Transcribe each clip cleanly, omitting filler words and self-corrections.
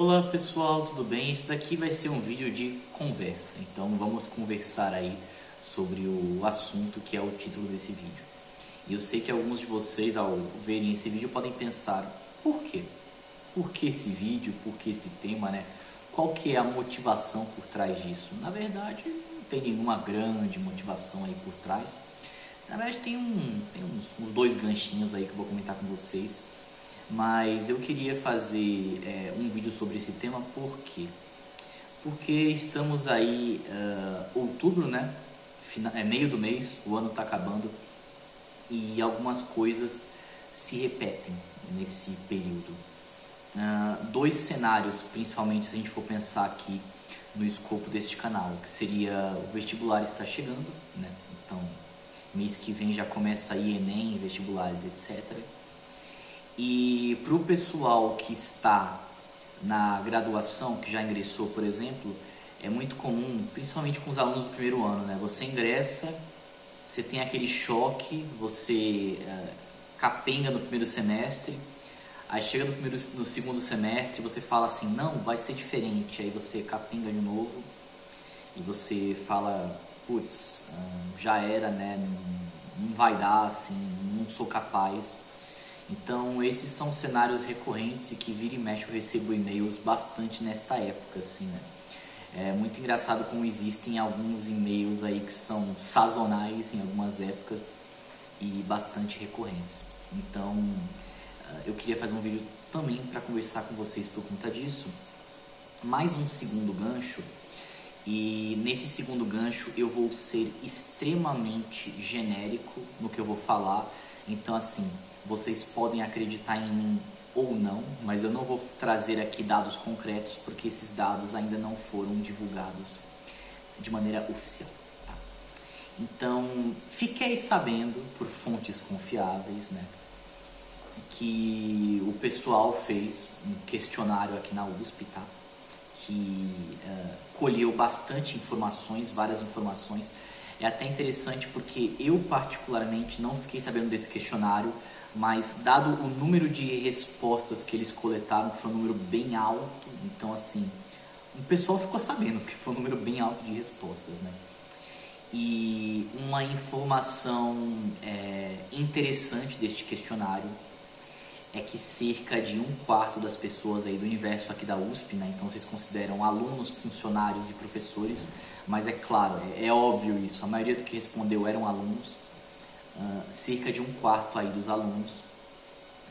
Olá pessoal, tudo bem? Esse daqui vai ser um vídeo de conversa, então vamos conversar aí sobre o assunto que é o título desse vídeo. E eu sei que alguns de vocês, ao verem esse vídeo, podem pensar, por quê? Por que esse vídeo? Por que esse tema, né? Qual que é a motivação por trás disso? Na verdade, não tem nenhuma grande motivação aí por trás. Na verdade, tem uns dois ganchinhos aí que eu vou comentar com vocês. Mas eu queria fazer um vídeo sobre esse tema, por quê? Porque estamos aí, outubro, né? Meio do mês, o ano está acabando e algumas coisas se repetem nesse período. Dois cenários, principalmente se a gente for pensar aqui no escopo deste canal, que seria o vestibular está chegando, né? Então, mês que vem já começa aí Enem, vestibulares, etc. E para o pessoal que está na graduação, que já ingressou, por exemplo, é muito comum, principalmente com os alunos do primeiro ano, né? Você ingressa, você tem aquele choque, você capenga no primeiro semestre, aí chega no segundo semestre, você fala assim, não, vai ser diferente, aí você capenga de novo e você fala, putz, já era, né? Não vai dar, assim, não sou capaz. Então, esses são cenários recorrentes e que vira e mexe eu recebo e-mails bastante nesta época, assim, né? É muito engraçado como existem alguns e-mails aí que são sazonais em algumas épocas e bastante recorrentes. Então, eu queria fazer um vídeo também para conversar com vocês por conta disso. Mais um segundo gancho, e nesse segundo gancho eu vou ser extremamente genérico no que eu vou falar. Então, assim, vocês podem acreditar em mim ou não, mas eu não vou trazer aqui dados concretos porque esses dados ainda não foram divulgados de maneira oficial, tá? Então, fiquei sabendo por fontes confiáveis, né, que o pessoal fez um questionário aqui na USP, tá? Que colheu bastante informações, várias informações. É até interessante porque eu particularmente não fiquei sabendo desse questionário, mas dado o número de respostas que eles coletaram, foi um número bem alto, então assim, o pessoal ficou sabendo, porque foi um número bem alto de respostas, né? E uma informação interessante deste questionário é que cerca de 1/4 das pessoas aí do universo aqui da USP, né? Então vocês consideram alunos, funcionários e professores, mas é claro, é óbvio isso, a maioria do que respondeu eram alunos. Cerca de 1/4 aí dos alunos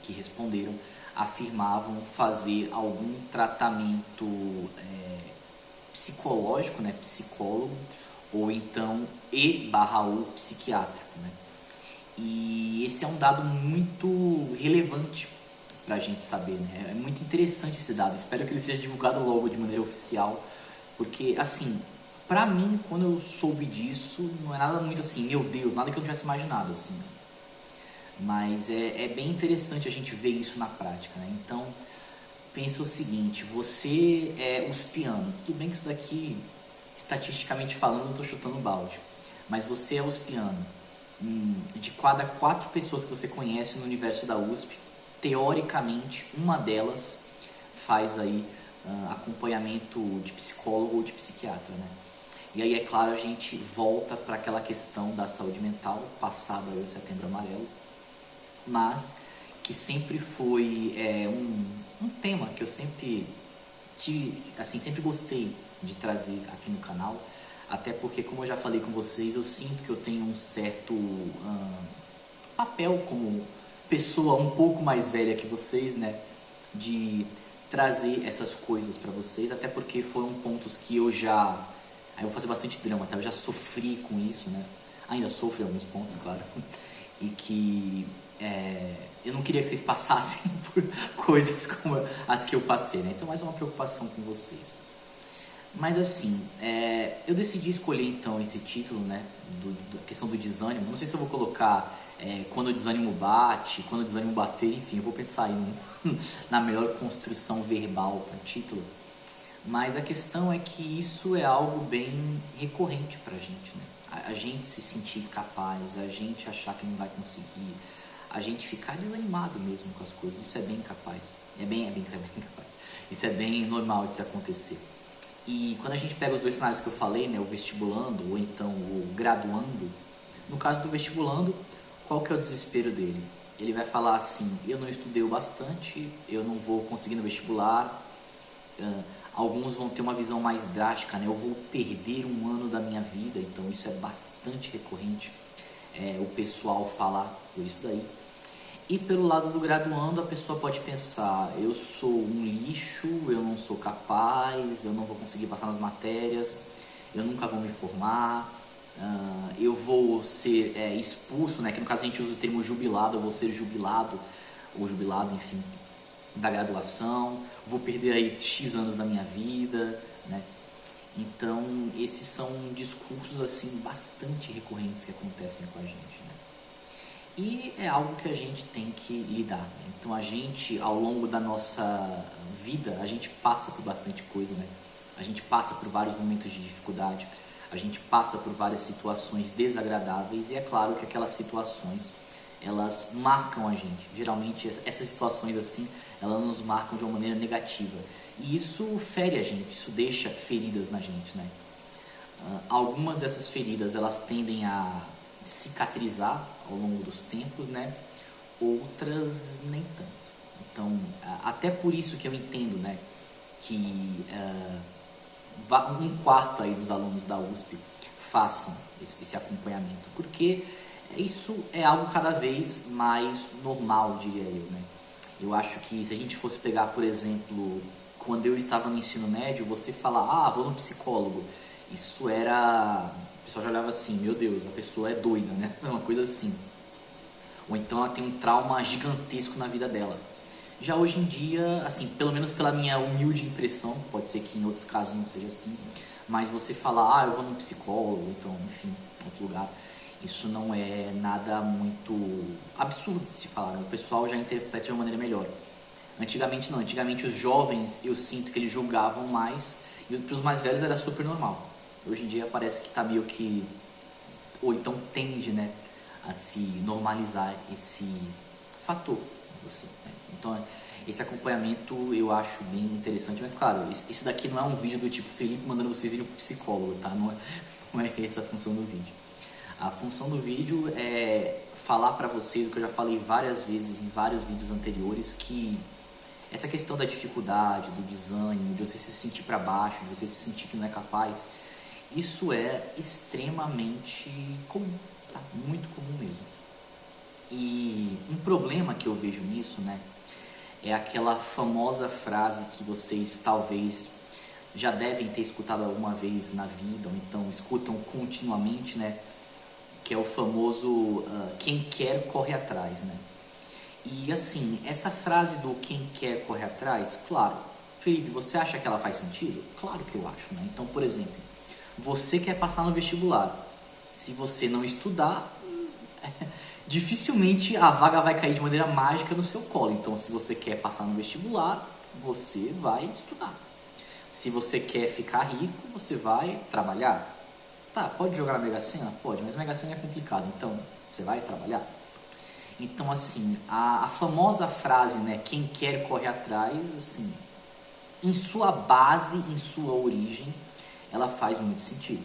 que responderam afirmavam fazer algum tratamento psicológico, né, psicólogo, ou então ou psiquiátrico, né? E esse é um dado muito relevante para a gente saber, né? É muito interessante esse dado, espero que ele seja divulgado logo de maneira oficial, porque assim, pra mim, quando eu soube disso, não é nada muito assim, meu Deus, nada que eu não tivesse imaginado, assim. Mas é bem interessante a gente ver isso na prática, né? Então, pensa o seguinte, você é uspiano. Tudo bem que isso daqui, estatisticamente falando, eu tô chutando balde. Mas você é uspiano. De cada 4 pessoas que você conhece no universo da USP, teoricamente, uma delas faz aí acompanhamento de psicólogo ou de psiquiatra, né? E aí, é claro, a gente volta para aquela questão da saúde mental, passado aí o Setembro Amarelo, mas que sempre foi um tema que eu sempre sempre gostei de trazer aqui no canal, até porque, como eu já falei com vocês, eu sinto que eu tenho um certo papel como pessoa um pouco mais velha que vocês, né, de trazer essas coisas para vocês, até porque foram pontos que eu já... Aí eu vou fazer bastante drama, tá? Eu já sofri com isso, né? Ainda sofro em alguns pontos, claro. E que eu não queria que vocês passassem por coisas como as que eu passei, né? Então, mais uma preocupação com vocês. Mas assim, eu decidi escolher então esse título, né? Da questão do desânimo. Não sei se eu vou colocar quando o desânimo bate, quando o desânimo bater, enfim, eu vou pensar aí na melhor construção verbal para o título. Mas a questão é que isso é algo bem recorrente pra gente, né? A gente se sentir capaz, a gente achar que não vai conseguir, a gente ficar desanimado mesmo com as coisas, isso é bem capaz, é bem capaz. Isso é bem normal de se acontecer. E quando a gente pega os dois cenários que eu falei, né, o vestibulando ou então o graduando, no caso do vestibulando, qual que é o desespero dele? Ele vai falar assim, eu não estudei o bastante, eu não vou conseguir no vestibular. Alguns vão ter uma visão mais drástica, né? Eu vou perder um ano da minha vida, então isso é bastante recorrente, o pessoal falar por isso daí. E pelo lado do graduando, a pessoa pode pensar, eu sou um lixo, eu não sou capaz, eu não vou conseguir passar nas matérias, eu nunca vou me formar, eu vou ser expulso, né? Que no caso a gente usa o termo jubilado, eu vou ser jubilado, ou jubilado, enfim, da graduação, vou perder aí X anos da minha vida, né? Então, esses são discursos assim bastante recorrentes que acontecem com a gente, né? E é algo que a gente tem que lidar, né? Então, a gente, ao longo da nossa vida, a gente passa por bastante coisa, né? A gente passa por vários momentos de dificuldade, a gente passa por várias situações desagradáveis e é claro que aquelas situações, elas marcam a gente. Geralmente, essas situações assim, elas nos marcam de uma maneira negativa. E isso fere a gente, isso deixa feridas na gente, né? Algumas dessas feridas, elas tendem a cicatrizar ao longo dos tempos, né? Outras nem tanto. Então, até por isso que eu entendo, né, que um quarto aí dos alunos da USP façam esse acompanhamento, porque isso é algo cada vez mais normal, diria eu, né? Eu acho que se a gente fosse pegar, por exemplo, quando eu estava no ensino médio, você falar, vou no psicólogo, isso era... O pessoal já olhava assim, meu Deus, a pessoa é doida, né? Uma coisa assim. Ou então ela tem um trauma gigantesco na vida dela. Já hoje em dia, assim, pelo menos pela minha humilde impressão, pode ser que em outros casos não seja assim, mas você falar, eu vou num psicólogo, então, enfim, outro lugar, isso não é nada muito absurdo de se falar, né? O pessoal já interpreta de uma maneira melhor. Antigamente não, antigamente os jovens, eu sinto que eles julgavam mais, e para os mais velhos era super normal. Hoje em dia parece que está meio que, ou então tende, né, a se normalizar esse fator, assim, né? Então, esse acompanhamento eu acho bem interessante, mas claro, isso daqui não é um vídeo do tipo Felipe mandando vocês irem para o psicólogo, tá? Não é essa a função do vídeo. A função do vídeo é falar para vocês o que eu já falei várias vezes em vários vídeos anteriores, que essa questão da dificuldade, do desânimo, de você se sentir para baixo, de você se sentir que não é capaz, isso é extremamente comum, tá? Muito comum mesmo. E um problema que eu vejo nisso, né, é aquela famosa frase que vocês talvez já devem ter escutado alguma vez na vida, ou então escutam continuamente, né, que é o famoso quem quer corre atrás, né? E assim, essa frase do quem quer corre atrás, claro, Felipe, você acha que ela faz sentido? Claro que eu acho, né? Então, por exemplo, você quer passar no vestibular, se você não estudar, dificilmente a vaga vai cair de maneira mágica no seu colo. Então, se você quer passar no vestibular, você vai estudar. Se você quer ficar rico, você vai trabalhar. Tá, pode jogar na Mega Sena? Pode, mas a Mega Sena é complicado, então você vai trabalhar. Então, assim, a famosa frase, né, quem quer corre atrás, assim, em sua base, em sua origem, ela faz muito sentido.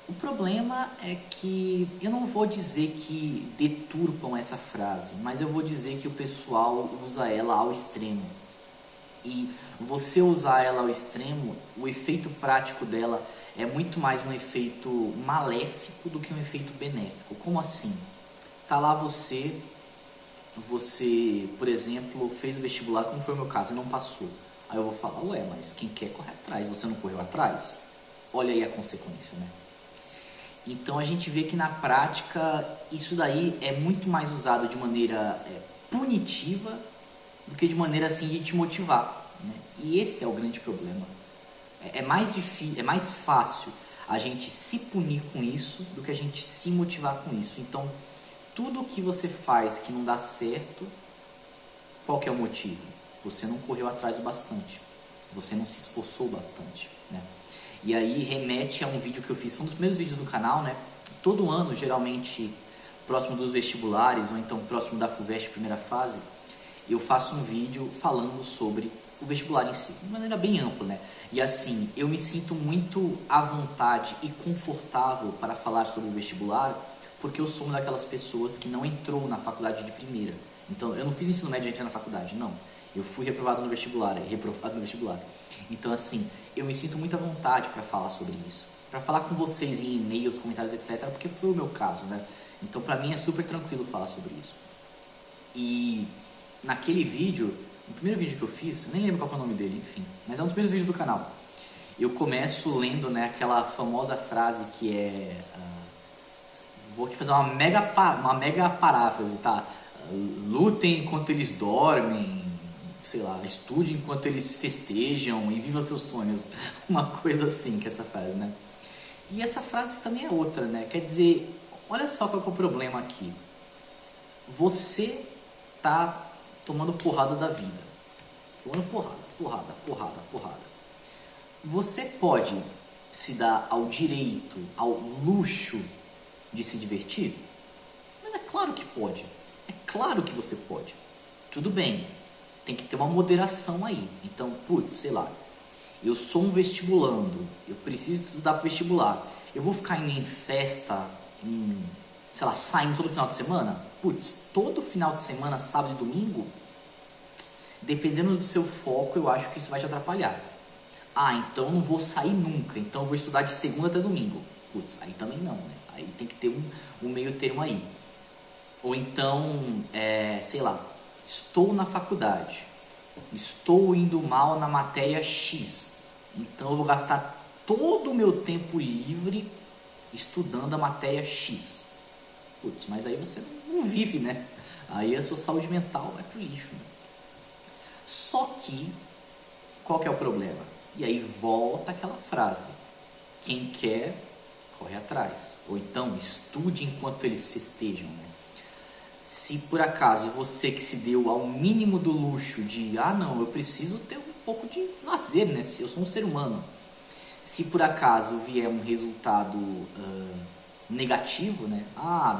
O problema é que eu não vou dizer que deturpam essa frase, mas eu vou dizer que o pessoal usa ela ao extremo. E você usar ela ao extremo, o efeito prático dela é muito mais um efeito maléfico do que um efeito benéfico. Como assim? Tá lá você, por exemplo, fez o vestibular, como foi o meu caso, e não passou. Aí eu vou falar, ué, mas quem quer correr atrás? Você não correu atrás? Olha aí a consequência, né? Então a gente vê que na prática isso daí é muito mais usado de maneira punitiva do que de maneira assim de te motivar, né? E esse é o grande problema. É mais difícil, é mais fácil a gente se punir com isso do que a gente se motivar com isso. Então, tudo que você faz que não dá certo, qual que é o motivo? Você não correu atrás o bastante, você não se esforçou bastante, né? E aí remete a um vídeo que eu fiz, foi um dos primeiros vídeos do canal, né? Todo ano, geralmente, próximo dos vestibulares, ou então próximo da FUVEST primeira fase, eu faço um vídeo falando sobre o vestibular em si, de maneira bem ampla, né? E assim, eu me sinto muito à vontade e confortável para falar sobre o vestibular, porque eu sou uma daquelas pessoas que não entrou na faculdade de primeira. Então, eu não fiz ensino médio e entrei na faculdade, não. Eu fui reprovado no vestibular, reprovado no vestibular. Então, assim, eu me sinto muito à vontade para falar sobre isso. Para falar com vocês em e-mails, comentários, etc., porque foi o meu caso, né? Então, para mim é super tranquilo falar sobre isso. E naquele vídeo, no primeiro vídeo que eu fiz, eu nem lembro qual é o nome dele, enfim, mas é um dos primeiros vídeos do canal. Eu começo lendo, né, aquela famosa frase que é... vou aqui fazer uma mega paráfrase, tá? Lutem enquanto eles dormem, sei lá, estude enquanto eles festejam e viva seus sonhos. Uma coisa assim que essa frase, né? E essa frase também é outra, né? Quer dizer, olha só qual que é o problema aqui. Você tá tomando porrada da vida. Tomando porrada. Você pode se dar ao direito, ao luxo de se divertir? Mas é claro que pode. É claro que você pode. Tudo bem. Tem que ter uma moderação aí. Então, putz, sei lá. Eu sou um vestibulando. Eu preciso estudar para vestibular. Eu vou ficar indo em festa, sei lá, saindo todo final de semana? Putz, todo final de semana, sábado e domingo? Dependendo do seu foco, eu acho que isso vai te atrapalhar. Ah, então eu não vou sair nunca. Então eu vou estudar de segunda até domingo. Putz, aí também não, né? Aí tem que ter um meio termo aí. Ou então, sei lá, estou na faculdade, estou indo mal na matéria X, então eu vou gastar todo o meu tempo livre estudando a matéria X. Putz, mas aí você não vive, né? Aí a sua saúde mental vai pro lixo, né? Só que, qual que é o problema? E aí volta aquela frase: quem quer, corre atrás. Ou então, estude enquanto eles festejam, né? Se por acaso você que se deu ao mínimo do luxo de não, eu preciso ter um pouco de lazer, né? Eu sou um ser humano. Se por acaso vier um resultado negativo, né?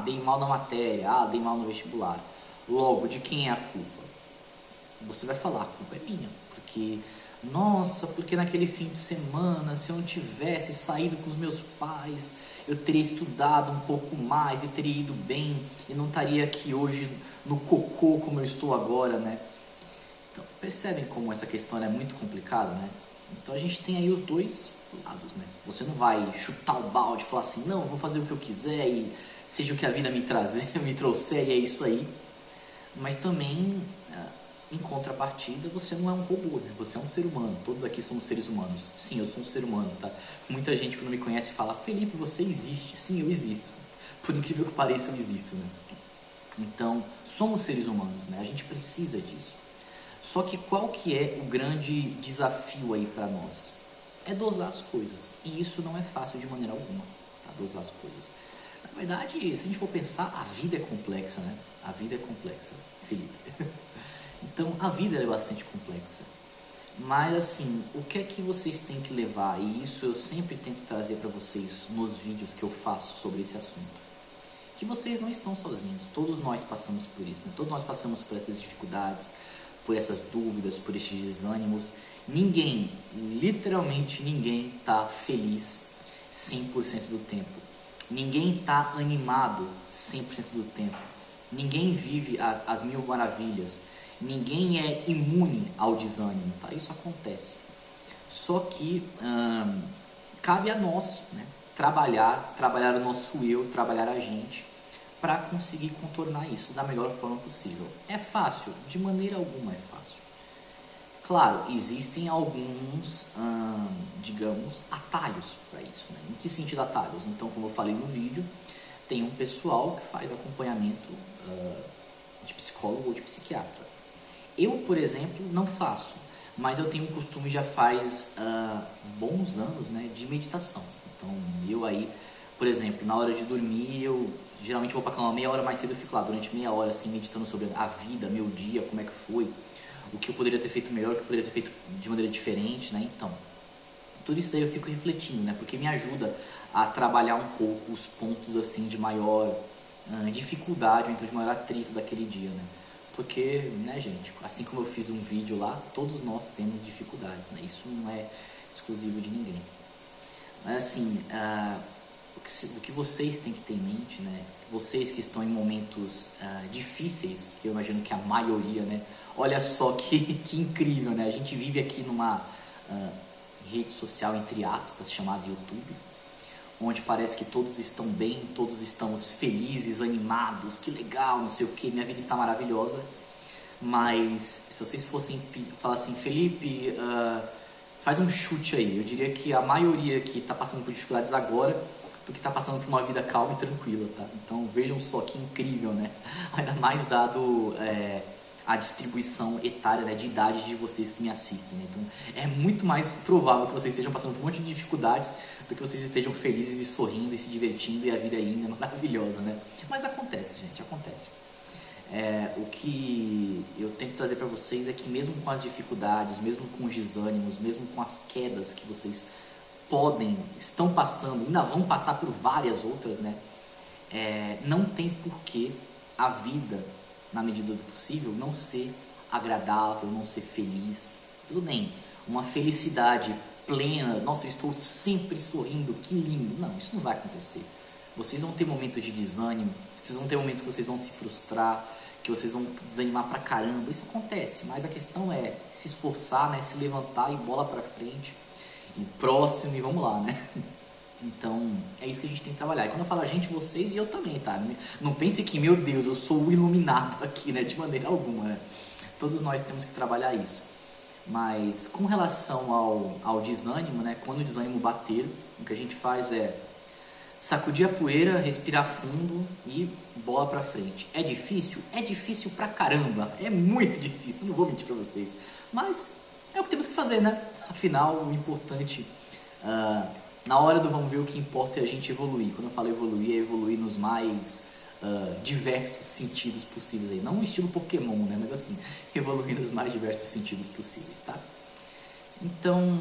Dei mal na matéria, dei mal no vestibular. Logo, de quem é a culpa? Você vai falar, a culpa é minha. Porque naquele fim de semana, se eu não tivesse saído com os meus pais, eu teria estudado um pouco mais e teria ido bem e não estaria aqui hoje no cocô como eu estou agora, né? Então, percebem como essa questão é muito complicada, né? Então a gente tem aí os dois lados, né? Você não vai chutar o balde e falar assim, não, eu vou fazer o que eu quiser e seja o que a vida me trouxer e é isso aí. Mas também, em contrapartida, você não é um robô, né? Você é um ser humano. Todos aqui somos seres humanos. Sim, eu sou um ser humano, tá? Muita gente quando me conhece fala, Felipe, você existe. Sim, eu existo. Por incrível que pareça, eu existo, né? Então, somos seres humanos, né? A gente precisa disso. Só que qual que é o grande desafio aí para nós? É dosar as coisas. E isso não é fácil de maneira alguma, tá? Dosar as coisas. Na verdade, se a gente for pensar, a vida é complexa, né? A vida é complexa, Felipe. Então, a vida é bastante complexa. Mas, assim, o que é que vocês têm que levar? E isso eu sempre tento trazer para vocês nos vídeos que eu faço sobre esse assunto. Que vocês não estão sozinhos. Todos nós passamos por isso, né? Todos nós passamos por essas dificuldades, por essas dúvidas, por esses desânimos. Ninguém, literalmente ninguém está feliz 100% do tempo. Ninguém está animado 100% do tempo. Ninguém vive as mil maravilhas. Ninguém é imune ao desânimo, tá? Isso acontece. Só que cabe a nós, né? Trabalhar o nosso eu, trabalhar a gente para conseguir contornar isso da melhor forma possível. É fácil? De maneira alguma é fácil. Claro, existem alguns, digamos, atalhos para isso, né? Em que sentido atalhos? Então, como eu falei no vídeo, tem um pessoal que faz acompanhamento de psicólogo ou de psiquiatra. Eu, por exemplo, não faço, mas eu tenho um costume já faz bons anos, né, de meditação. Então, eu aí, por exemplo, na hora de dormir, eu geralmente vou para a cama meia hora mais cedo, eu fico lá durante meia hora assim, meditando sobre a vida, meu dia, como é que foi, o que eu poderia ter feito melhor, o que eu poderia ter feito de maneira diferente, né? Então, tudo isso daí eu fico refletindo, né? Porque me ajuda a trabalhar um pouco os pontos assim de maior dificuldade ou então de maior atrito daquele dia, né? Porque, né, gente, assim como eu fiz um vídeo lá, todos nós temos dificuldades, né? Isso não é exclusivo de ninguém. Mas assim, o que vocês têm que ter em mente, né? Vocês que estão em momentos difíceis, que eu imagino que a maioria, né? Olha só que incrível, né? A gente vive aqui numa rede social, entre aspas, chamada YouTube, onde parece que todos estão bem, todos estamos felizes, animados, que legal, não sei o que, minha vida está maravilhosa. Mas se vocês fossem falar assim, Felipe, faz um chute aí, eu diria que a maioria que está passando por dificuldades agora do que está passando por uma vida calma e tranquila, tá? Então vejam só que incrível, né? Ainda mais dado a distribuição etária, né, de idade de vocês que me assistem, né? Então é muito mais provável que vocês estejam passando por um monte de dificuldades do que vocês estejam felizes e sorrindo e se divertindo e a vida é linda, maravilhosa, né? Mas acontece, gente, acontece. O que eu tento trazer para vocês é que mesmo com as dificuldades, mesmo com os desânimos, mesmo com as quedas que vocês estão passando, ainda vão passar por várias outras, né? Não tem porquê a vida, na medida do possível, não ser agradável, não ser feliz. Tudo bem, uma felicidade plena, nossa, eu estou sempre sorrindo, que lindo. Não, isso não vai acontecer. Vocês vão ter momentos de desânimo, vocês vão ter momentos que vocês vão se frustrar, que vocês vão desanimar pra caramba. Isso acontece, mas a questão é se esforçar, né? Se levantar e bola pra frente. E próximo, e vamos lá, né? Então, é isso que a gente tem que trabalhar. E quando eu falo a gente, vocês e eu também, tá? Não pense que, meu Deus, eu sou o iluminado aqui, né? De maneira alguma, né? Todos nós temos que trabalhar isso. Mas, com relação ao desânimo, né? Quando o desânimo bater, o que a gente faz é sacudir a poeira, respirar fundo e bola pra frente. É difícil? É difícil pra caramba. É muito difícil, não vou mentir pra vocês. Mas é o que temos que fazer, né? Afinal, o importante, na hora do vamos ver, o que importa é a gente evoluir. Quando eu falo evoluir, é evoluir nos mais diversos sentidos possíveis aí. Não no estilo Pokémon, né? Mas assim, evoluir nos mais diversos sentidos possíveis, tá? Então,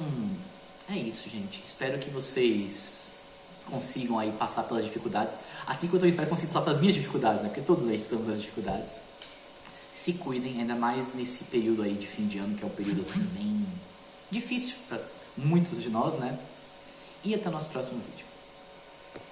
é isso, gente. Espero que vocês consigam aí passar pelas dificuldades. Assim como eu espero que consigam passar pelas minhas dificuldades, né? Porque todos aí estamos nas dificuldades. Se cuidem, ainda mais nesse período aí de fim de ano, que é um período assim bem difícil para muitos de nós, né? E até o nosso próximo vídeo.